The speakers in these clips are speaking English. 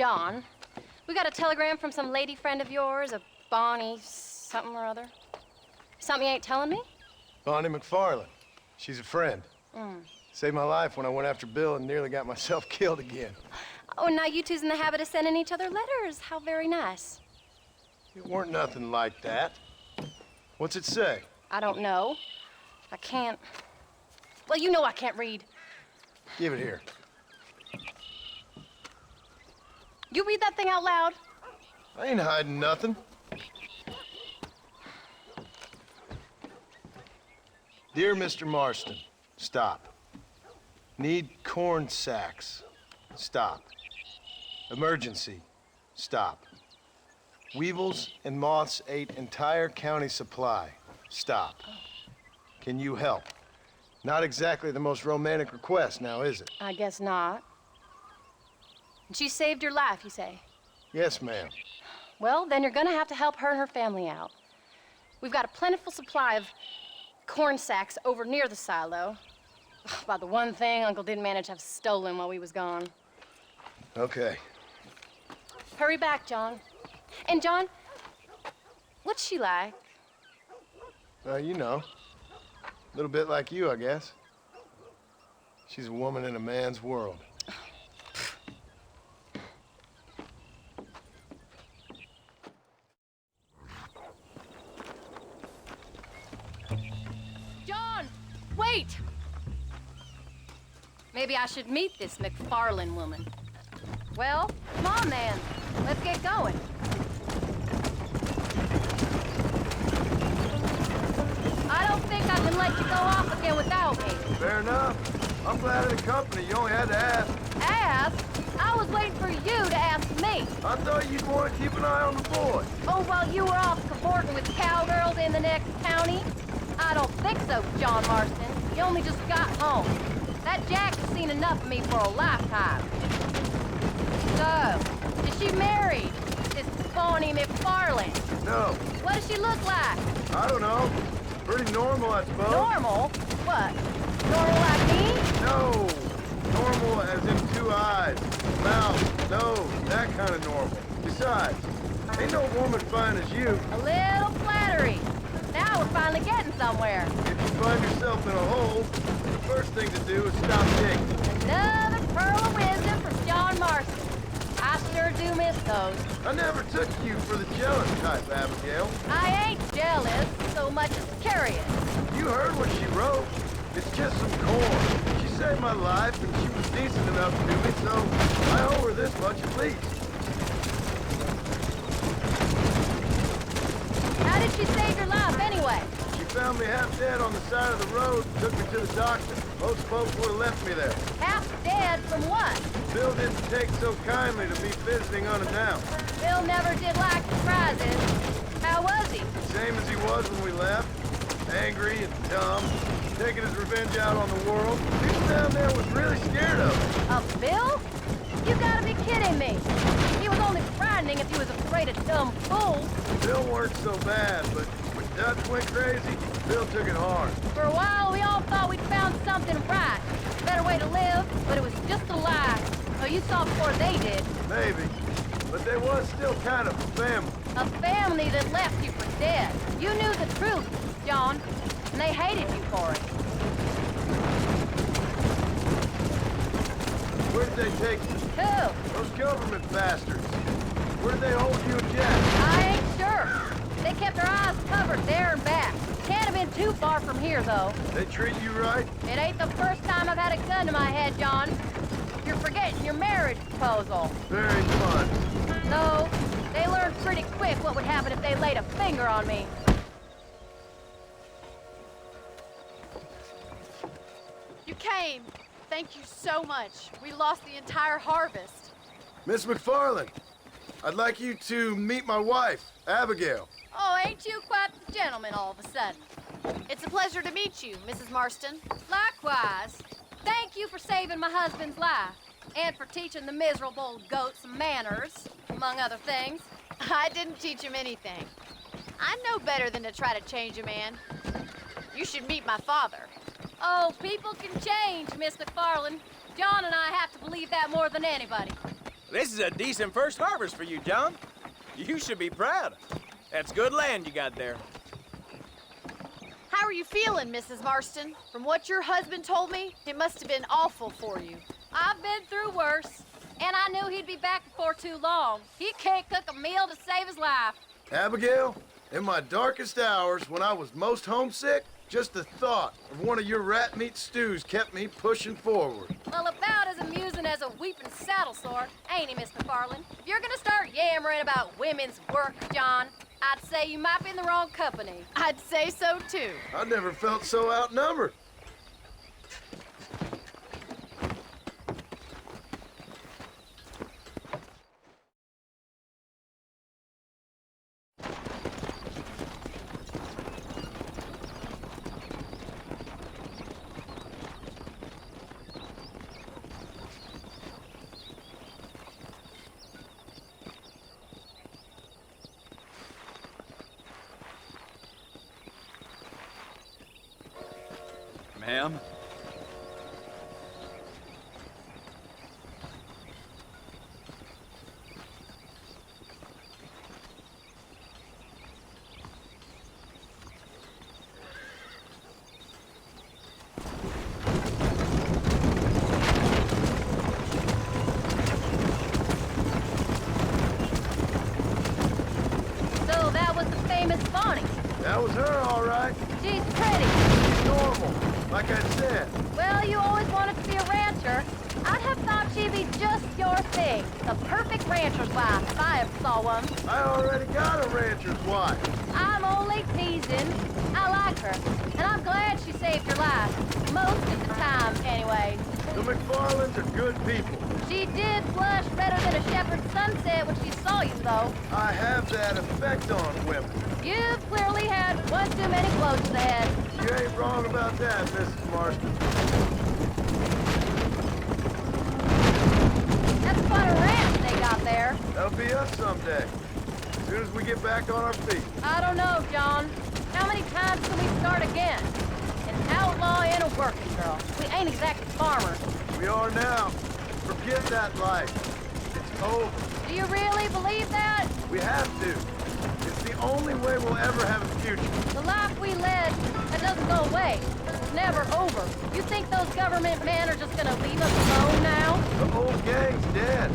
John. We got a telegram from some lady friend of yours, a Bonnie something or other. Something you ain't telling me? Bonnie Mcfarlane. She's a friend. Saved my life when I went after Bill and nearly got myself killed again. Oh, and now you two's in the habit of sending each other letters. How very nice. It weren't nothing like that. What's it say? I don't know. I can't... Well, you know I can't read. Give it here. You read that thing out loud? I ain't hiding nothing. Dear Mr. Marston, stop. Need corn sacks. Stop. Emergency. Stop. Weevils and moths ate entire county supply. Stop. Can you help? Not exactly the most romantic request, now is it? I guess not. And she saved your life, you say? Yes, ma'am. Well, then you're gonna have to help her and her family out. We've got a plentiful supply of corn sacks over near the silo. About the one thing Uncle didn't manage to have stolen while we was gone. Okay. Hurry back, John. And John, what's she like? You know, a little bit like you, I guess. She's a woman in a man's world. John, wait! Maybe I should meet this Mcfarlane woman. Well, come on then. Let's get going. I don't think I can let you go off again without me. Fair enough. I'm glad of the company. You only had to ask. Ask? I was waiting for you to ask me. I thought you'd want to keep an eye on the boy. Oh, while you were off cavorting with cowgirls in the next county? I don't think so, John Marston. You only just got home. That Jack has seen enough of me for a lifetime. So, is she married? This Bonnie Mcfarlane? No. What does she look like? I don't know. Pretty normal, I suppose. Normal? What? Normal like me? No. Normal as in 2 eyes, mouth, nose, that kind of normal. Besides, ain't no woman fine as you. A little flattery. Now we're finally getting somewhere. If you find yourself in a hole, the first thing to do is stop digging. Another pearl of wisdom from John Marston. I sure do miss those. I never took you for the jealous type, Abigail. I ain't jealous so much as curious. You heard what she wrote. It's just some corn. She saved my life, and she was decent enough to me, so I owe her this much at least. How did she save your life anyway? She found me half dead on the side of the road and took me to the doctor. Most folks would have left me there. Half dead from what? Bill didn't take so kindly to me visiting unannounced. Bill never did like surprises. How was he? Same as he was when we left. Angry and dumb. Taking his revenge out on the world. People down there was really scared of him. Of Bill? You gotta be kidding me. He was only frightening if he was afraid of dumb fools. Bill weren't so bad, but when Dutch went crazy, Bill took it hard. For a while, we all thought we'd found something right. A better way to live, but it was just a lie. Oh, you saw before they did. Maybe. But they was still kind of a family. A family that left you for dead. You knew the truth, John, and they hated you for it. Where did they take you? Who? Those government bastards. Where did they hold you and Jack? I ain't sure. They kept their eyes covered there and back. Can't have been too far from here, though. They treat you right? It ain't the first time I've had a gun to my head, John. You're forgetting your marriage proposal. Very fun. No, they learned pretty quick what would happen if they laid a finger on me. You came. Thank you so much. We lost the entire harvest. Miss Mcfarlane, I'd like you to meet my wife, Abigail. Oh, ain't you quite the gentleman all of a sudden? It's a pleasure to meet you, Mrs. Marston. Likewise. Thank you for saving my husband's life, and for teaching the miserable goat some manners, among other things. I didn't teach him anything. I know better than to try to change a man. You should meet my father. Oh, people can change, Miss Mcfarlane. John and I have to believe that more than anybody. This is a decent first harvest for you, John. You should be proud. That's good land you got there. How are you feeling, Mrs. Marston? From what your husband told me, it must have been awful for you. I've been through worse, and I knew he'd be back before too long. He can't cook a meal to save his life. Abigail, in my darkest hours, when I was most homesick, just the thought of one of your rat meat stews kept me pushing forward. Well, about as amusing as a weeping saddle sore, ain't he, Mr. Mcfarlane? If you're gonna start yammering about women's work, John, I'd say you might be in the wrong company. I'd say so, too. I never felt so outnumbered. Ma'am? So that was the famous Bonnie. That was her, all right. She's pretty. Normal, like I said. Well, you always wanted to be a rancher. I'd have thought she'd be just your thing. The perfect rancher's wife, if I ever saw one. I already got a rancher's wife. I'm only teasing. I like her, and I'm glad she saved your life. Most of the time, anyway. The Mcfarlanes are good people. She did flush redder than a shepherd's sunset when she saw you, though. I have that effect on women. You've clearly had one too many blows to the head. You ain't wrong about that, Mrs. Marston. That's quite a ranch they got there. That'll be us someday. As soon as we get back on our feet. I don't know, John. How many times can we start again? An outlaw and a working girl. We ain't exactly farmers. We are now. Forget that life. It's over. Do you really believe that? We have to. It's the only way we'll ever have a future. The life we led, that doesn't go away. It's never over. You think those government men are just gonna leave us alone now? The old gang's dead.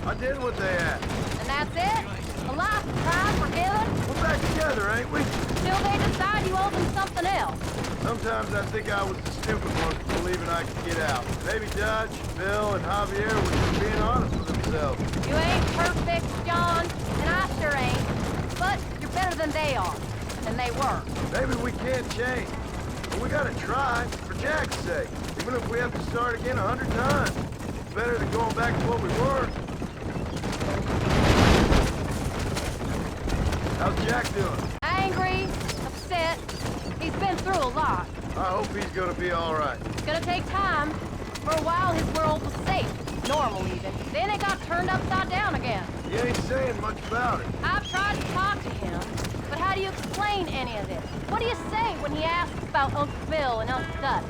I did what they asked. And that's it? A life of crime forgiven? We're back together, ain't we? Till they decide you owe them something else. Sometimes I think I was the stupid one for believing I could get out. Maybe Dutch, Bill, and Javier were just being honest with themselves. You ain't perfect, John, and I sure ain't. But you're better than they are. And they were. Maybe we can't change. But we gotta try, for Jack's sake. Even if we have to start again 100 times. It's better than going back to what we were. How's Jack doing? Angry, upset. He's been through a lot. I hope he's gonna be all right. It's gonna take time. For a while, his world was safe. Normal, even. Then it got turned upside down again. He ain't saying much about it. I've tried to talk to him, but how do you explain any of this? What do you say when he asks about Uncle Bill and Uncle Dutch?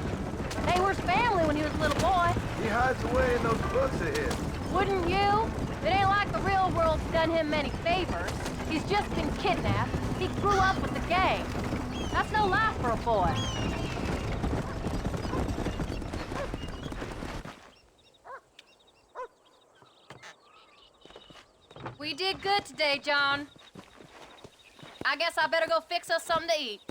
They were his family when he was a little boy. He hides away in those books of his. Wouldn't you? It ain't like the real world's done him many favors. He's just been kidnapped. He grew up with the gang. That's no life for a boy. We did good today, John. I guess I better go fix us something to eat.